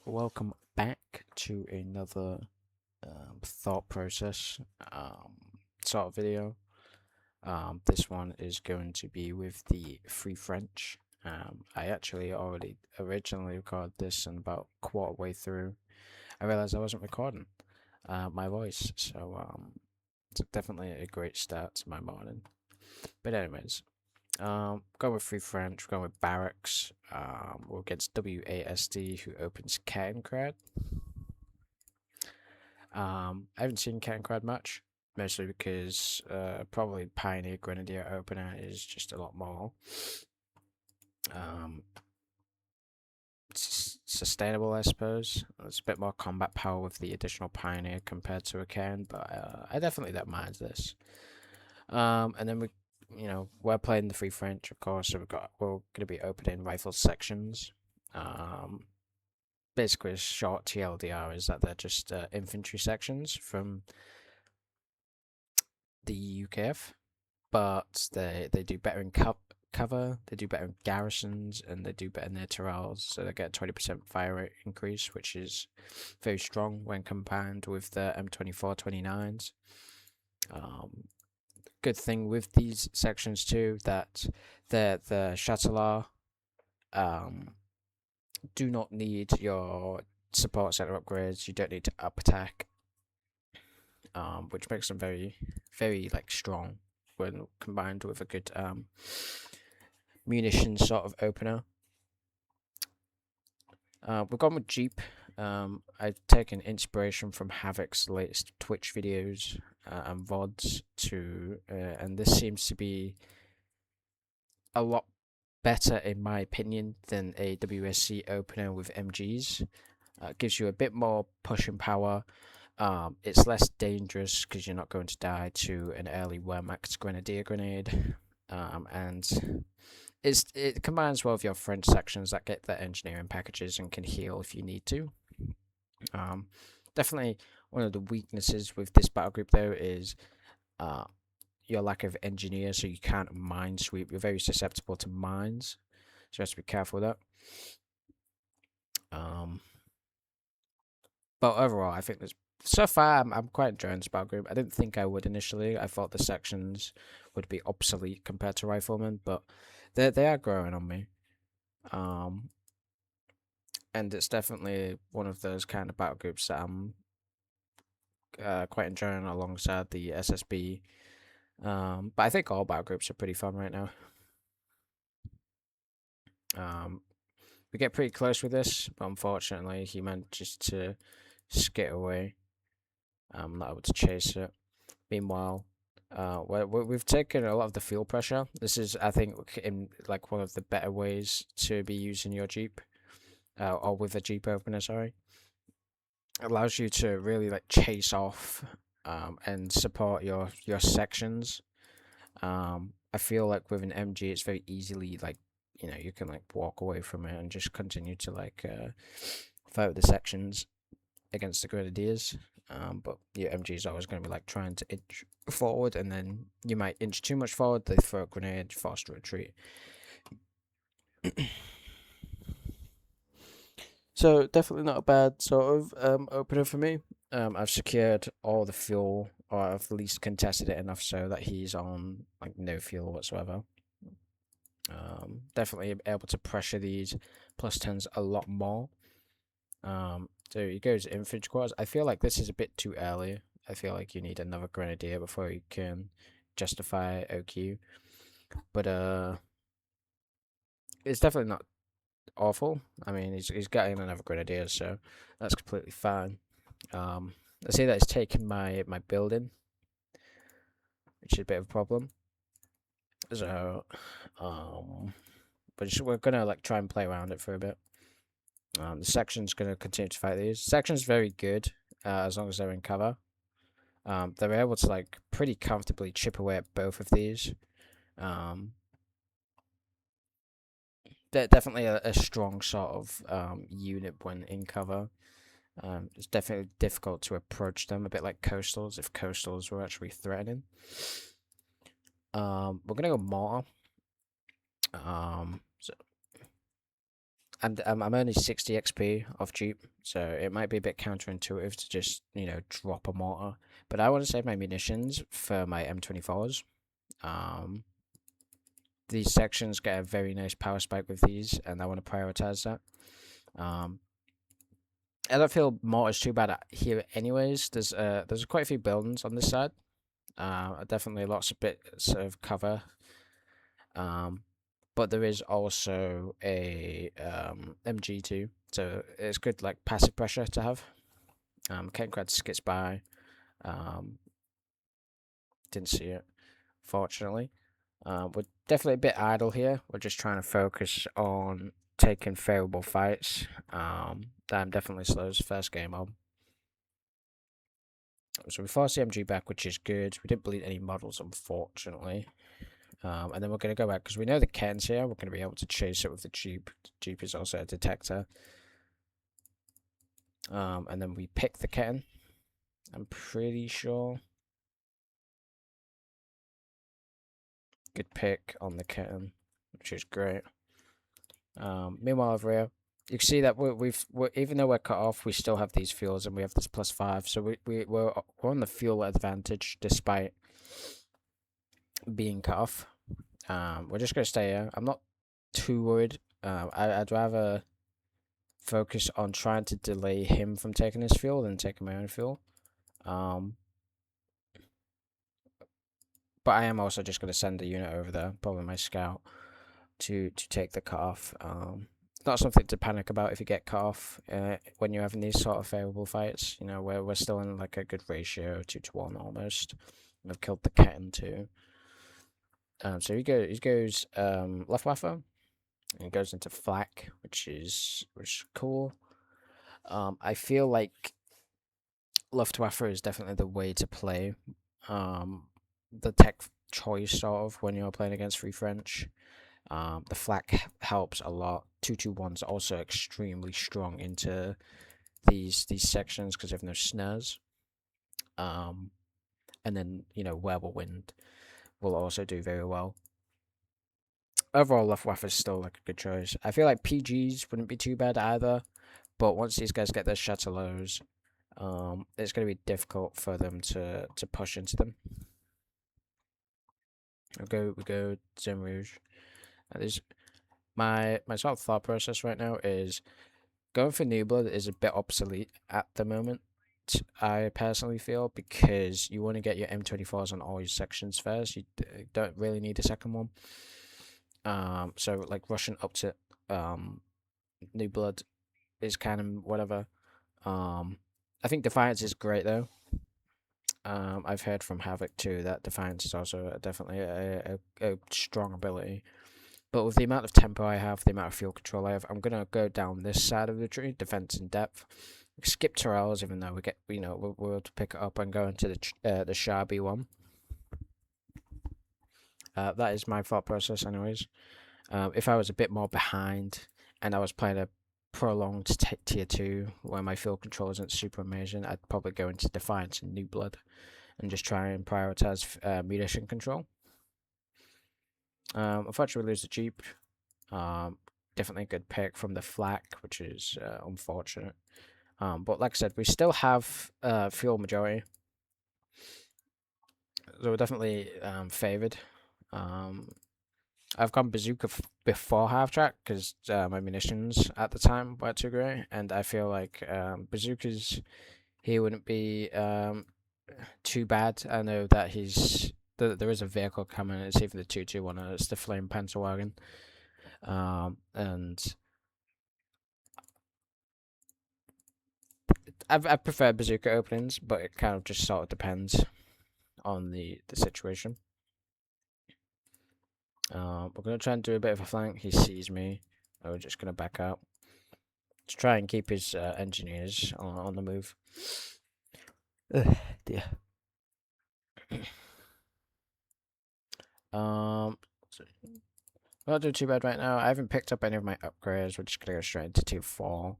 welcome back to another thought process sort of video. This one is going to be with the free French. I actually already originally recorded this, and about quarter way through, I realized I wasn't recording my voice, so it's definitely a great start to my morning. But anyways, going with free French, going with Barracks. We're against WASD, who opens Catencrad. I haven't seen Catencrad much, mostly because probably Pioneer Grenadier opener is just a lot more um, sustainable, I suppose. There's a bit more combat power with the additional Pioneer compared to a Cairn, but I definitely don't mind this. And then we're playing the Free French, of course, so we're going to be opening rifle sections. Basically, a short TLDR is that they're just infantry sections from the UKF, but they do better in cover, they do better in garrisons, and they do better in their Tyrrells, so they get 20% fire rate increase, which is very strong when combined with the M24-29s. Good thing with these sections too that the Châtelard do not need your support center upgrades. You don't need to up attack, which makes them very, very like strong when combined with a good munition sort of opener. We've gone with Jeep. I've taken inspiration from Havoc's latest Twitch videos and VODs and this seems to be a lot better in my opinion than a WSC opener with MGs. Gives you a bit more pushing power. It's less dangerous because you're not going to die to an early Wehrmacht Grenadier grenade, and it combines well with your French sections that get their engineering packages and can heal if you need to. Definitely one of the weaknesses with this battle group though is your lack of engineers, so you can't mine sweep. You're very susceptible to mines, so you have to be careful with that. But overall, I think there's so far I'm quite enjoying this battle group. I didn't think I would initially. I thought the sections would be obsolete compared to riflemen, but they are growing on me. And it's definitely one of those kind of battle groups that I'm quite enjoying alongside the SSB. But I think all battle groups are pretty fun right now. We get pretty close with this, but unfortunately he manages to skit away. I'm not able to chase it. Meanwhile, we've taken a lot of the fuel pressure. This is, I think, in like one of the better ways to be using your Jeep, or with a Jeep opener. Sorry, it allows you to really like chase off, and support your sections. I feel like with an MG, it's very easily like you can like walk away from it and just continue to like fight with the sections against the grenadiers. But your MG is always going to be like trying to inch forward, and then you might inch too much forward. They throw a grenade, forced retreat. So definitely not a bad sort of opener for me. I've secured all the fuel, or I've at least contested it enough so that he's on like no fuel whatsoever. Definitely able to pressure these +10s a lot more. So he goes infantry quarters. I feel like this is a bit too early. I feel like you need another grenadier before you can justify OQ. But it's definitely not awful. I mean, he's getting another grenadier, so that's completely fine. I see that it's taken my building, which is a bit of a problem. So, but we're gonna like try and play around it for a bit. The section's gonna continue to fight these. Section's very good as long as they're in cover. They're able to like pretty comfortably chip away at both of these. They're definitely a strong sort of unit when in cover. It's definitely difficult to approach them, a bit like coastals, if coastals were actually threatening. We're gonna go mortar. So I'm only 60 XP off Jeep, so it might be a bit counterintuitive to just, drop a mortar. But I want to save my munitions for my M24s. Um, these sections get a very nice power spike with these, and I want to prioritize that. I don't feel mortars too bad here, anyways. There's quite a few buildings on this side. Definitely lots of bits of cover. But there is also a MG2, so it's good like passive pressure to have. Kenkrad skips by. Um, didn't see it, fortunately. We're definitely a bit idle here. We're just trying to focus on taking favorable fights. I'm definitely slow as first game on. So we forced the MG back, which is good. We didn't bleed any models, unfortunately. And then we're going to go back because we know the Ken's here. We're going to be able to chase it with the Jeep. The Jeep is also a detector. And then we pick the Ken. I'm pretty sure. Good pick on the Ken, which is great. Meanwhile, over here, you can see that we're even though we're cut off, we still have these fuels and we have this +5. So we're on the fuel advantage despite being cut off. We're just gonna stay here. I'm not too worried. I'd rather focus on trying to delay him from taking his fuel than taking my own fuel. But I am also just gonna send a unit over there, probably my scout, to take the cut off. Not something to panic about if you get cut off when you're having these sort of favorable fights. You know, where we're still in like a good ratio, 2-to-1 almost. And I've killed the Ketten too. So he goes Luftwaffe, and goes into flak, which is cool. I feel like Luftwaffe is definitely the way to play. The tech choice sort of when you're playing against Free French. The flak helps a lot. 221's also extremely strong into these sections because they have no snares. And then Wind will also do very well. Overall, Luftwaffe is still like a good choice. I feel like PGs wouldn't be too bad either, but once these guys get their chateaux, it's going to be difficult for them to push into them. We go Zone Rouge. There's my sort of thought process right now is going for New Blood is a bit obsolete at the moment. I personally feel because you want to get your M24s on all your sections first. You don't really need a second one. So like rushing up to New Blood is kind of whatever. I think Defiance is great though. I've heard from Havoc too that Defiance is also definitely a strong ability. But with the amount of tempo I have, the amount of fuel control I have, I'm gonna go down this side of the tree, defense in depth. Skip Tyrells, even though we're able to pick it up and go into the Sharby one. That is my thought process, anyways. If I was a bit more behind and I was playing a prolonged tier 2 where my field control isn't super amazing, I'd probably go into Defiance and New Blood and just try and prioritize munition control. Unfortunately, we lose the Jeep. Definitely a good pick from the flak, which is unfortunate. But like I said, we still have fuel majority. So we're definitely favoured. I've gone bazooka before half track because my munitions at the time weren't too great, and I feel like bazookas here wouldn't be too bad. I know that there is a vehicle coming. It's even the 221. It's the Flame Pencil Wagon, and I prefer bazooka openings, but it kind of just sort of depends on the situation. We're going to try and do a bit of a flank. He sees me. We're just going to back up. To try and keep his engineers on the move. Ugh, dear. So not doing too bad right now. I haven't picked up any of my upgrades. We're just going to go straight into tier 4.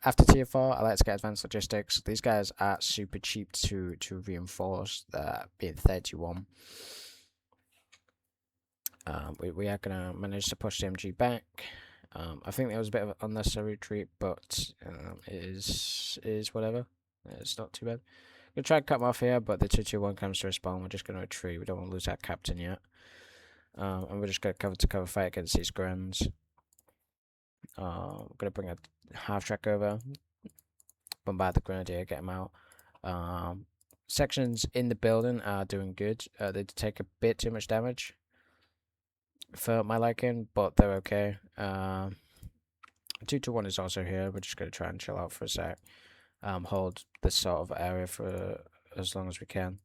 After tier 4, I like to get advanced logistics. These guys are super cheap to reinforce, being 31. We are gonna manage to push the MG back. I think it was a bit of an unnecessary retreat, but it is whatever. It's not too bad. We'll try and cut them off here, but the 2-2-1 comes to respawn. We're just going to retreat. We don't want to lose our captain yet. And we're just going to cover to cover fight against these Grens. We're going to bring a half track over, bombard the Grenadier, get him out. Sections in the building are doing good. They take a bit too much damage for my liking, but they're okay. 2-2-1 is also here. We're just going to try and chill out for a sec. Hold this sort of area for as long as we can.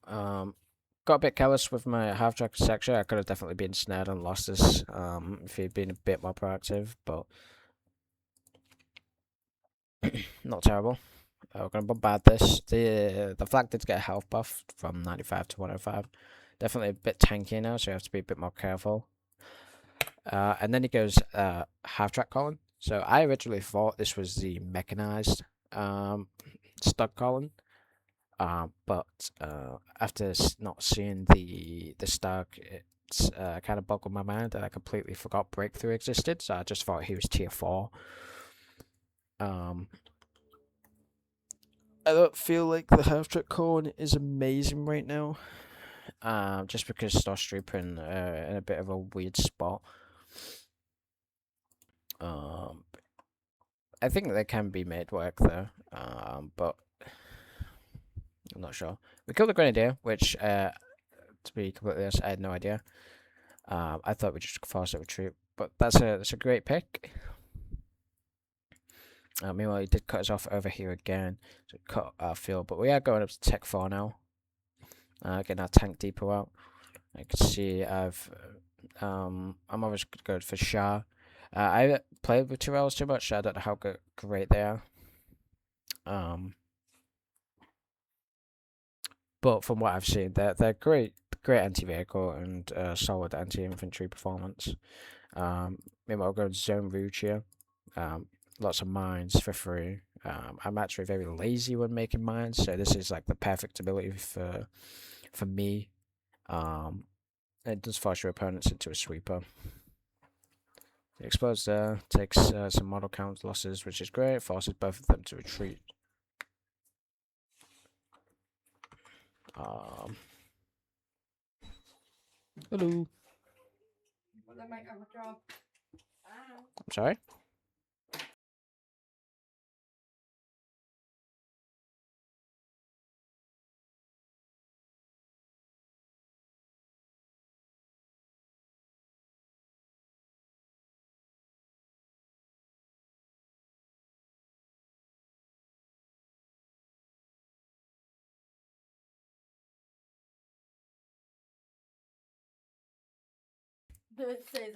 Got a bit careless with my half track section. I could have definitely been snared and lost this if he'd been a bit more proactive, but not terrible. We're going to bombard this. The flag did get a health buff from 95 to 105. Definitely a bit tanky now, so you have to be a bit more careful. And then he goes half track column. So I originally thought this was the mechanized stud column. But after not seeing the stag, it's kind of boggled my mind, and I completely forgot breakthrough existed. So I just thought he was tier 4. I don't feel like the half track column is amazing right now. Just because Starstreaper in a bit of a weird spot. I think they can be made work though. But I'm not sure. We killed the Grenadier, which, to be completely honest, I had no idea. I thought we just forced a retreat, but that's a great pick. Meanwhile, he did cut us off over here again, so cut our field, but we are going up to Tech 4 now. Getting our tank depot out. I can see I'm always good for Shah. I played with Tyrells too much, so I don't know how great they are. But from what I've seen, they're great anti-vehicle and solid anti-infantry performance. Meanwhile, we're going to Zone Rouge here. Lots of mines for free. I'm actually very lazy when making mines, so this is like the perfect ability for me. It does force your opponents into a sweeper. The explodes there, takes some model count losses, which is great. Forces both of them to retreat. Hello. I'm sorry?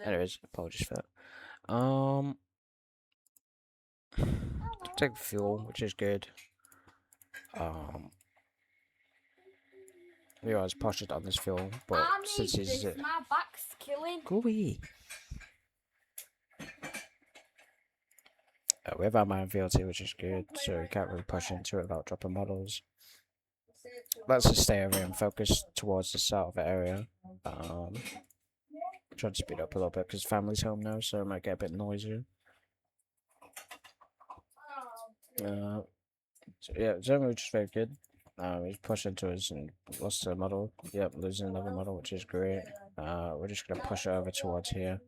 Anyways, apologies for that. Take fuel, which is good. We always pushed it on this fuel, but since he's my back's killing. Go away. We have our minefields here, which is good, so we can't really push into it without dropping models. Let's just stay over here and focus towards the south area. Try to speed up a little bit because family's home now, so it might get a bit noisier. So yeah, Zone which is very good. He's pushed into us and lost a model. Yep, losing another model, which is great. We're just gonna push it over towards here.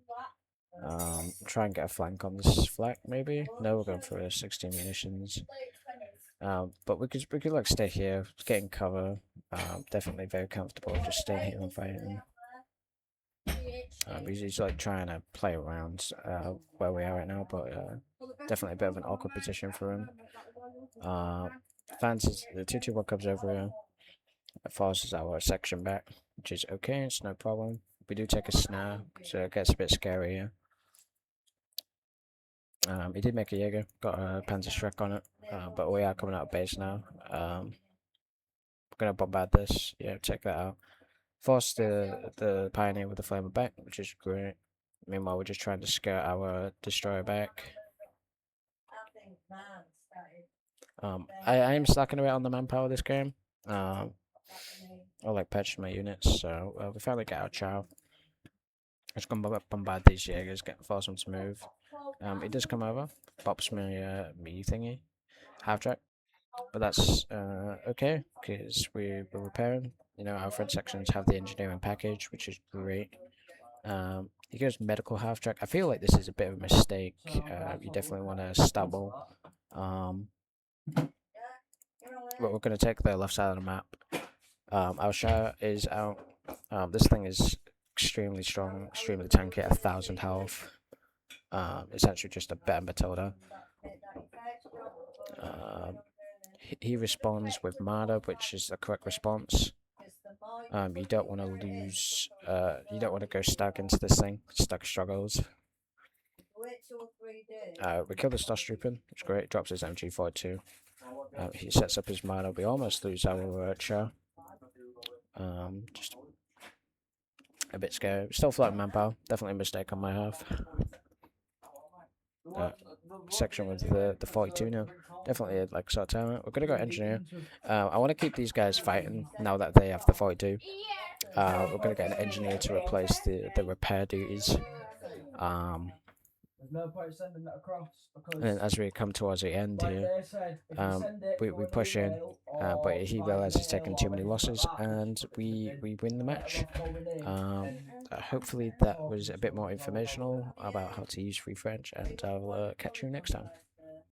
Try and get a flank on this flak, maybe. No, we're going for 16 munitions. But we could like stay here, getting cover. Definitely very comfortable just staying here and fighting. He's like trying to play around where we are right now, but definitely a bit of an awkward position for him. Fancies the 2-2-1 comes over here. It forces our section back, which is okay, it's no problem. We do take a snare, so it gets a bit scary here. He did make a Jaeger, got a Panzer Shrek on it, but we are coming out of base now. We're gonna bombard this, yeah, check that out. Force the Pioneer with the Flamer back, which is great. Meanwhile, we're just trying to skirt our Destroyer back. I am slacking a bit on the manpower this game. I like patching my units, so we finally get our Chow. Just gonna bombard these Jaegers, force them to move. He does come over, pops me me thingy, half track, but that's okay because we're repairing. You know, our front sections have the engineering package, which is great. He goes medical half track. I feel like this is a bit of a mistake. You definitely want to stubble. But we're going to take the left side of the map. Our Shire is out. This thing is extremely strong, extremely tanky at 1,000 health. It's actually just a better Matilda. He responds with Marder, which is the correct response. You don't want to lose. You don't want to go stuck into this thing. Stuck struggles. We kill the Starstrupen. It's great. Drops his MG42. He sets up his Marder. We almost lose our Char. Just a bit scary. Still floating manpower. Definitely a mistake on my half. Section with the 42 now. Definitely like sort of talent. We're gonna go engineer. I want to keep these guys fighting now that they have the 42. We're gonna get an engineer to replace the repair duties. And then as we come towards the end here, we push in, but he realizes he's taking too many losses, and we win the match. Hopefully that was a bit more informational about how to use free French, and I'll catch you next time.